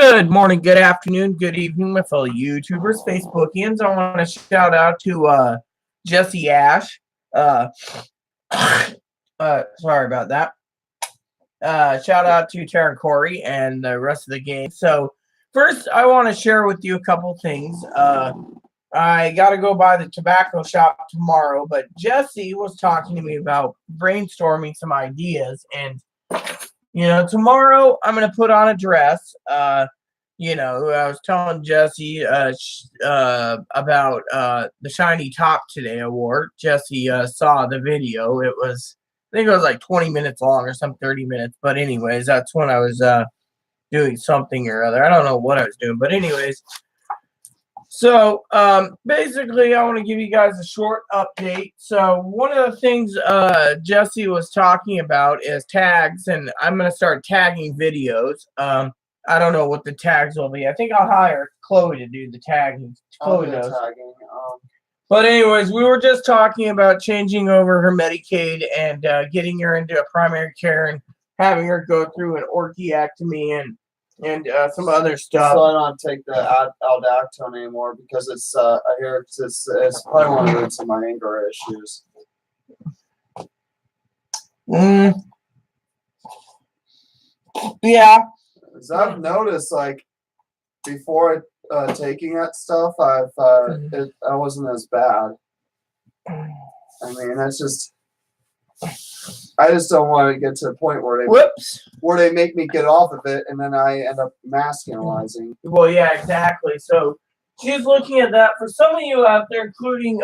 Good morning, good afternoon, good evening, my fellow YouTubers, Facebookians. I want to shout out to Jesse Ash. Uh, Sorry about that. Shout out to Tara Corey and the rest of the gang. So, first, I want to share with you a couple things. I got to go by the tobacco shop tomorrow, but Jesse was talking to me about brainstorming some ideas. And, tomorrow I'm going to put on a dress. I was telling Jesse about the shiny top today I wore. Jesse saw the video. I think it was like 20 minutes long or some 30 minutes. But anyways, that's when I was doing something or other. I don't know what I was doing. But anyways, so basically I want to give you guys a short update. So one of the things Jesse was talking about is tags. And I'm going to start tagging videos. I don't know what the tags will be. I think I'll hire Chloe to do the tagging. Chloe knows. But anyways, we were just talking about changing over her Medicaid and getting her into a primary care and having her go through an orchiectomy and some other stuff. So I don't take the aldactone anymore because I hear it's probably one of the roots of my anger issues. Yeah. As I've noticed, like before taking that stuff, I wasn't as bad. I mean, I just don't want to get to the point where they make me get off of it, and then I end up masculinizing. Well, yeah, exactly. So she's looking at that. For some of you out there, including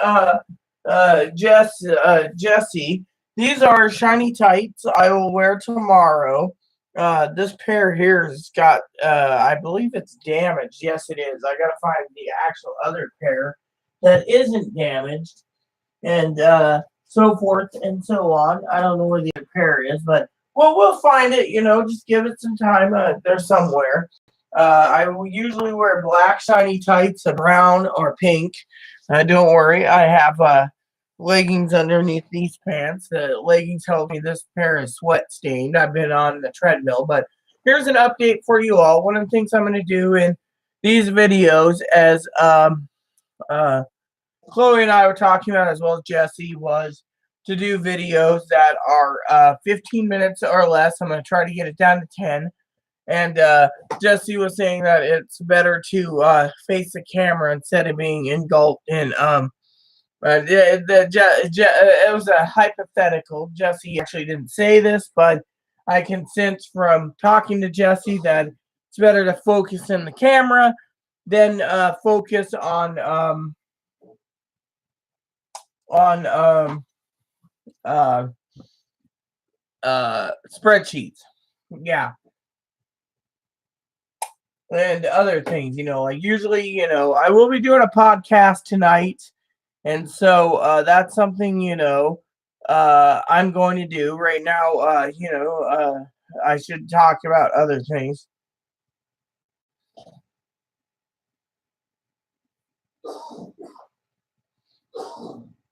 Jesse, these are shiny tights I will wear tomorrow. This pair here has got, I believe it's damaged. Yes, it is. I gotta find the actual other pair that isn't damaged, and so forth and so on. I don't know where the other pair is, but we'll find it. Just give it some time. They're somewhere. I will usually wear black shiny tights, brown or pink. Don't worry, I have leggings underneath these pants. The leggings help me. This pair is sweat stained. I've been on the treadmill, but here's an update for you all. One of the things I'm going to do in these videos, as Chloe and I were talking about, as well as Jesse, was to do videos that are 15 minutes or less. I'm going to try to get it down to 10. And Jesse was saying that it's better to face the camera instead of being engulfed in it was a hypothetical. Jesse actually didn't say this, but I can sense from talking to Jesse that it's better to focus in the camera than focus on spreadsheets. Yeah. And other things, like usually, I will be doing a podcast tonight. And so that's something, I'm going to do right now. I should talk about other things.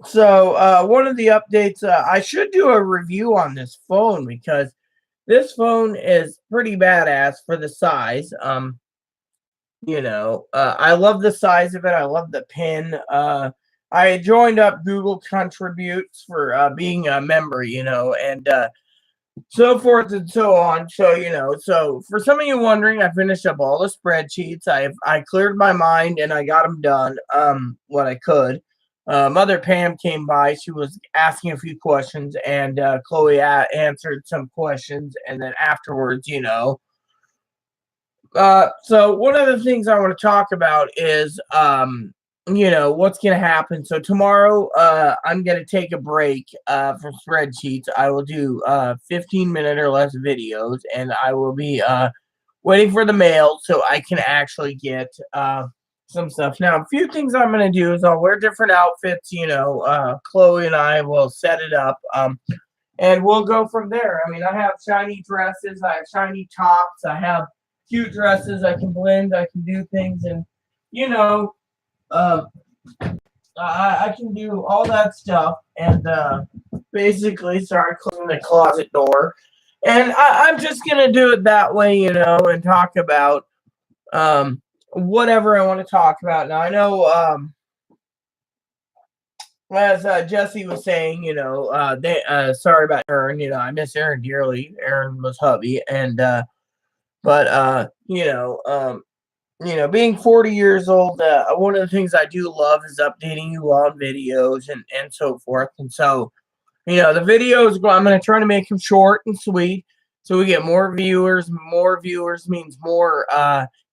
So one of the updates, I should do a review on this phone because this phone is pretty badass for the size. I love the size of it. I love the pen. I joined up Google Contributes for being a member, and so forth and so on. So, so for some of you wondering, I finished up all the spreadsheets. I cleared my mind and I got them done, what I could. Mother Pam came by. She was asking a few questions, and Chloe answered some questions, and then afterwards, so one of the things I want to talk about is, what's going to happen. So tomorrow, I'm going to take a break from spreadsheets. I will do 15-minute or less videos, and I will be waiting for the mail so I can actually get some stuff. Now, a few things I'm going to do is I'll wear different outfits. Chloe and I will set it up, and we'll go from there. I mean, I have shiny dresses. I have shiny tops. I have cute dresses. I can blend. I can do things, and I can do all that stuff, and basically start closing the closet door. And I'm just gonna do it that way, and talk about whatever I want to talk about. Now, I know, as Jesse was saying, sorry about Aaron. I miss Aaron dearly. Aaron was hubby, and but being 40 years old, one of the things I do love is updating you on videos and so forth. And so, the videos, I'm going to try to make them short and sweet so we get more viewers. More viewers means more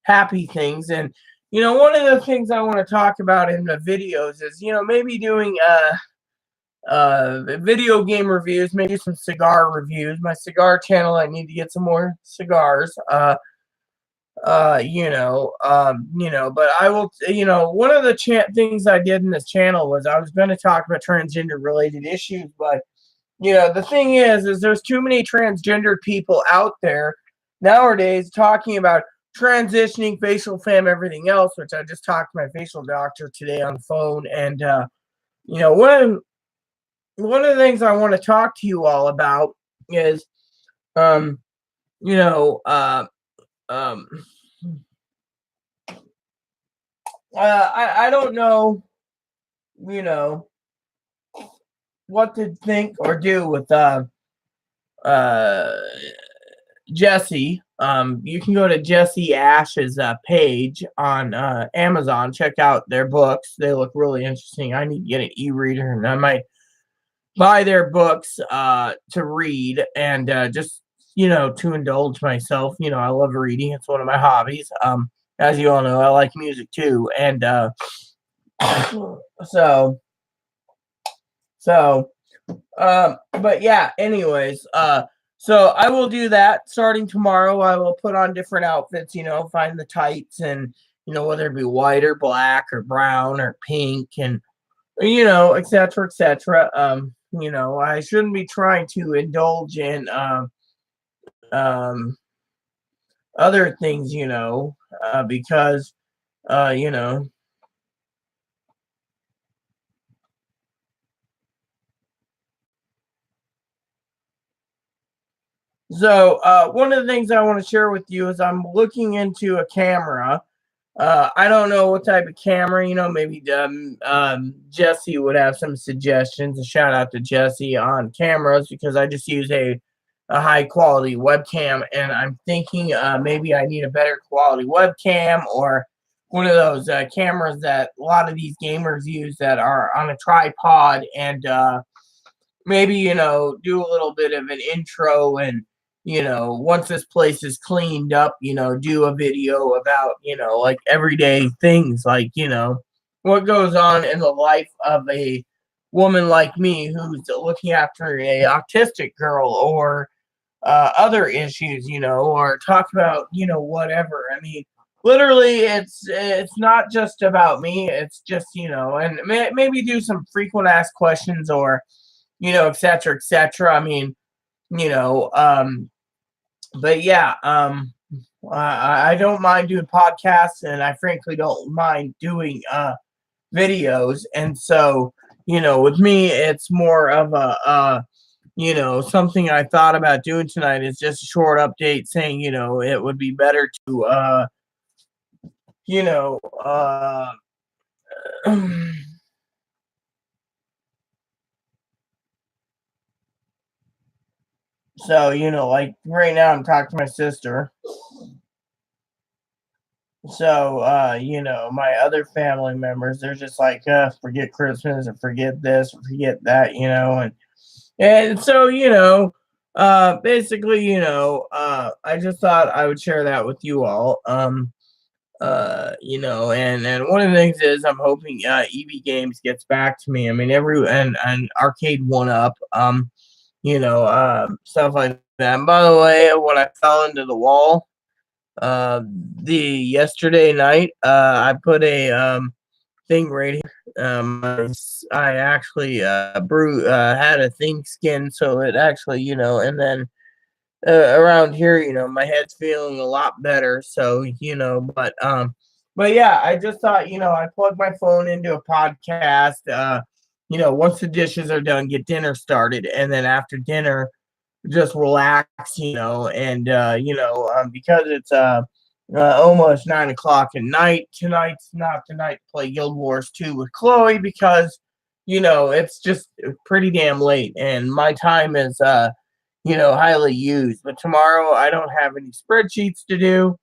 happy things. And, one of the things I want to talk about in the videos is, maybe doing video game reviews, maybe some cigar reviews. My cigar channel, I need to get some more cigars. But I will, one of the things I did in this channel was I was going to talk about transgender related issues, but the thing is there's too many transgendered people out there nowadays talking about transitioning, facial femme, everything else, which I just talked to my facial doctor today on the phone. And, one of the things I want to talk to you all about is, um, I don't know, what to think or do with Jesse. You can go to Jesse Ash's page on Amazon. Check out their books. They look really interesting. I need to get an e-reader, and I might buy their books to read and just to indulge myself. I love reading. It's one of my hobbies. As you all know, I like music too, and but yeah, anyways, so I will do that starting tomorrow. I will put on different outfits, find the tights, and whether it be white or black or brown or pink, and etc., etc. I shouldn't be trying to indulge in other things, because So one of the things I want to share with you is I'm looking into a camera. I don't know what type of camera, maybe Jesse would have some suggestions. A shout out to Jesse on cameras, because I just use a high quality webcam, and I'm thinking maybe I need a better quality webcam, or one of those cameras that a lot of these gamers use that are on a tripod, and maybe do a little bit of an intro, and once this place is cleaned up, do a video about like everyday things, like what goes on in the life of a woman like me who's looking after a autistic girl, or other issues, or talk about whatever. I mean, literally, it's not just about me. It's just and maybe do some frequent asked questions, or etc., etc. I mean, but yeah, I don't mind doing podcasts, and I frankly don't mind doing videos. And so, with me, it's more of a something I thought about doing tonight is just a short update saying, it would be better to you know, so, like right now I'm talking to my sister. So, my other family members, they're just like, forget Christmas, or forget this, or forget that, and so, basically, I just thought I would share that with you all. And one of the things is I'm hoping EB Games gets back to me. I mean, and Arcade One Up, stuff like that. And by the way, when I fell into the wall, the yesterday night, I put a thing right here. I actually had a thing skinned, so it actually, and then around here, my head's feeling a lot better. So, but yeah, I just thought, I plug my phone into a podcast. Once the dishes are done, get dinner started, and then after dinner, just relax, and because it's almost 9 o'clock at night. Tonight's not the night to play Guild Wars 2 with Chloe because, it's just pretty damn late and my time is, highly used. But tomorrow I don't have any spreadsheets to do,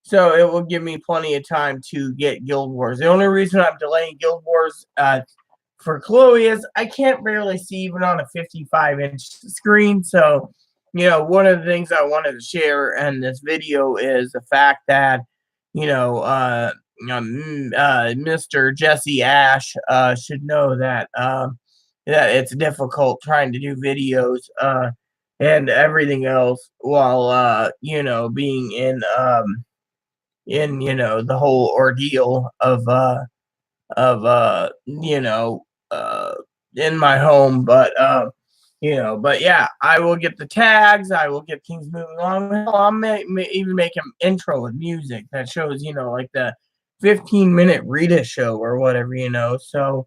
so it will give me plenty of time to get Guild Wars. The only reason I'm delaying Guild Wars for Chloe is I can't barely see even on a 55-inch screen. So, one of the things I wanted to share in this video is the fact that, Mr. Jesse Ash should know that it's difficult trying to do videos and everything else while being in the whole ordeal of in my home. But yeah, I will get the tags, I will get things moving along. Hell, even make an intro with music that shows, like the 15-minute Rita show or whatever. So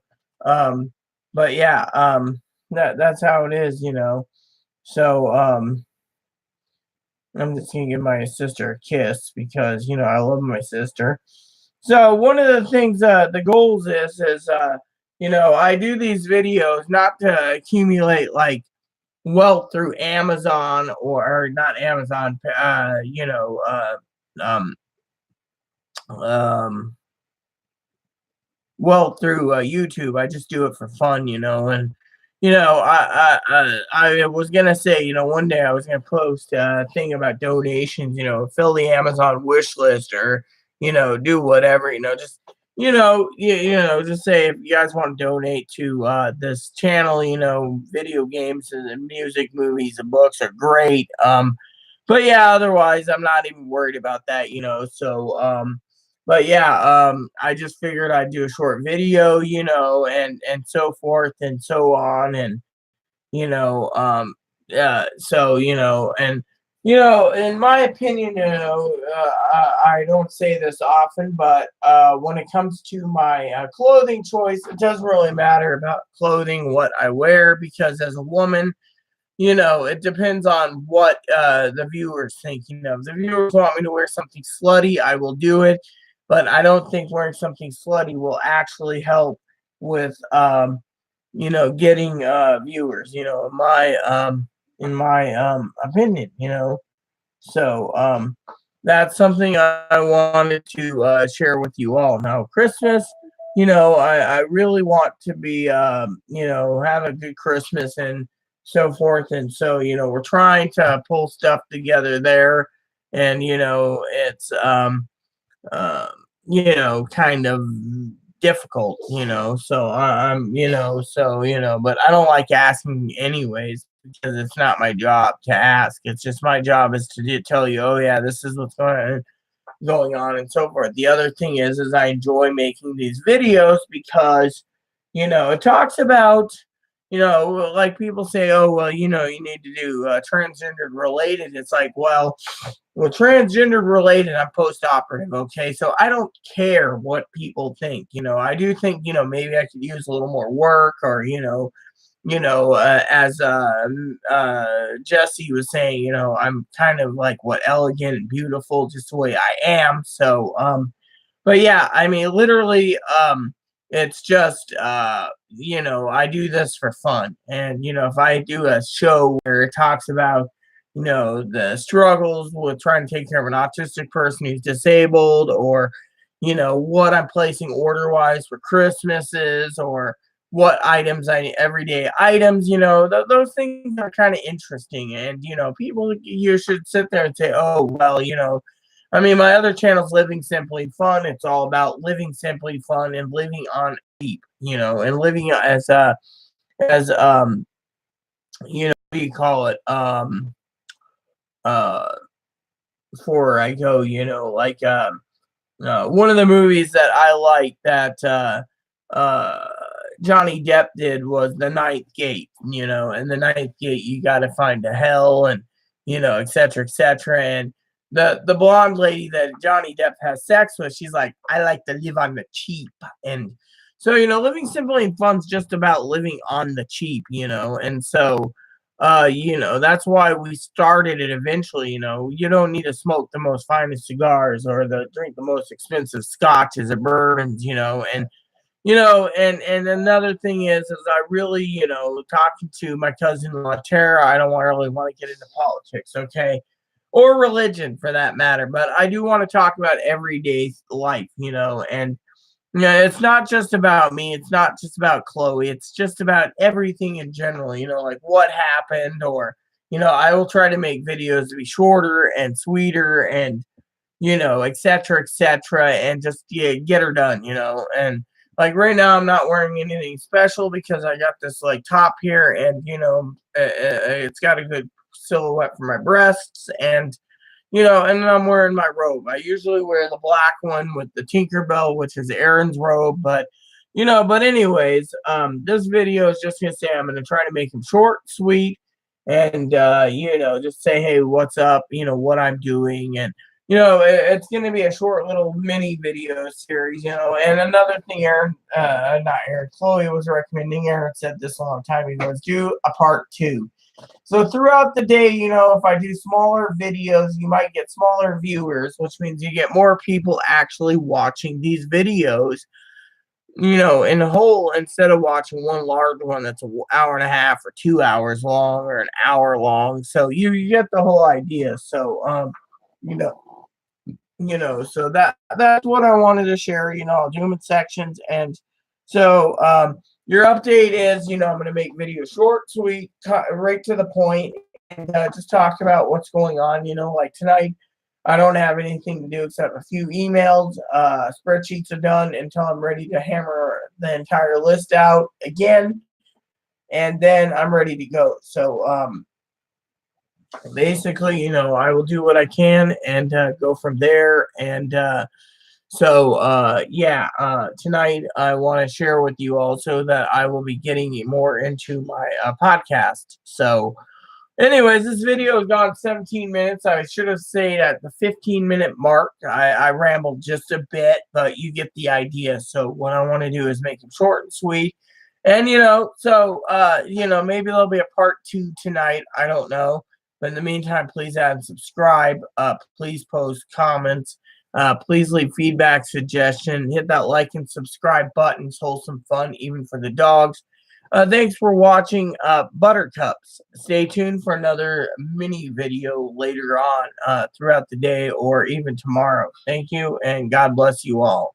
but yeah, that's how it is. So I'm just gonna give my sister a kiss because I love my sister. So one of the things, the goals is I do these videos not to accumulate like wealth through Amazon or not Amazon, um, um, wealth through YouTube. I just do it for fun, and I was gonna say, one day I was gonna post a thing about donations, fill the Amazon wish list or do whatever, just just say if you guys want to donate to this channel, video games and music, movies, and books are great. But yeah, otherwise I'm not even worried about that, so but yeah, I just figured I'd do a short video, and so forth and so on, and you know, so and in my opinion, I don't say this often, but when it comes to my clothing choice, it doesn't really matter about clothing what I wear because as a woman, it depends on what the viewers think. If the viewers want me to wear something slutty, I will do it, but I don't think wearing something slutty will actually help with getting viewers, in my opinion, So that's something I wanted to share with you all. Now Christmas, I really want to be have a good Christmas and so forth. And so, we're trying to pull stuff together there. And it's um kind of difficult, so but I don't like asking anyways because it's not my job to ask. It's just my job is to tell you, oh yeah, this is what's going on and so forth. The other thing is I enjoy making these videos because it talks about like people say, oh well, you need to do transgender related. It's like, well, transgender related, I'm post operative, okay? So I don't care what people think. I do think, maybe I could use a little more work or, as Jesse was saying, I'm kind of like what elegant and beautiful, just the way I am. So, but yeah, I mean, literally, it's just, I do this for fun. And, if I do a show where it talks about, the struggles with trying to take care of an autistic person who's disabled, or, what I'm placing order wise for Christmases, or what items everyday items, those things are kind of interesting. And, people, you should sit there and say, oh, well, I mean, my other channel's Living Simply Fun. It's all about living simply fun and living on deep, and living as what do you call it? Uh, Before I go, like one of the movies that I like that Johnny Depp did was The Ninth Gate, and The Ninth Gate, you got to find a hell, and et cetera, et cetera. And the blonde lady that Johnny Depp has sex with, she's like, I like to live on the cheap. And so, living simply and fun's just about living on the cheap, and so That's why we started it eventually. You don't need to smoke the most finest cigars or drink the most expensive scotches or bourbons, and another thing is I really, talking to my cousin Tara, I don't really want to get into politics, okay? Or religion for that matter, but I do want to talk about everyday life, and it's not just about me, it's not just about Chloe, it's just about everything in general, like what happened, or I will try to make videos to be shorter and sweeter and et cetera, and just get her done, and like right now I'm not wearing anything special because I got this like top here, and it's got a good silhouette for my breasts, and then I'm wearing my robe. I usually wear the black one with the Tinkerbell, which is Aaron's robe, but anyways, this video is just gonna say I'm gonna try to make them short, sweet, and just say, hey, what's up, what I'm doing, and it's going to be a short little mini video series, and another thing not Aaron, Chloe was recommending, Aaron said this a long time ago, is do a part 2. So throughout the day, if I do smaller videos, you might get smaller viewers, which means you get more people actually watching these videos, in a whole, instead of watching one large one that's an hour and a half or 2 hours long or an hour long. So you get the whole idea. So, you know, so that's what I wanted to share. I'll do them in sections, and so your update is, I'm going to make videos short, sweet, right to the point, and just talk about what's going on. Like tonight, I don't have anything to do except a few emails. Spreadsheets are done until I'm ready to hammer the entire list out again, and then I'm ready to go. So basically, I will do what I can and go from there. And tonight I want to share with you also that I will be getting more into my podcast. So anyways, this video has gone 17 minutes. I should have stayed at the 15-minute mark. I rambled just a bit, but you get the idea. So what I want to do is make them short and sweet. And, maybe there'll be a part 2 tonight. I don't know. But in the meantime, please add and subscribe. Please post comments. Please leave feedback, suggestion. Hit that like and subscribe button. It's wholesome fun, even for the dogs. Thanks for watching Buttercups. Stay tuned for another mini video later on throughout the day or even tomorrow. Thank you, and God bless you all.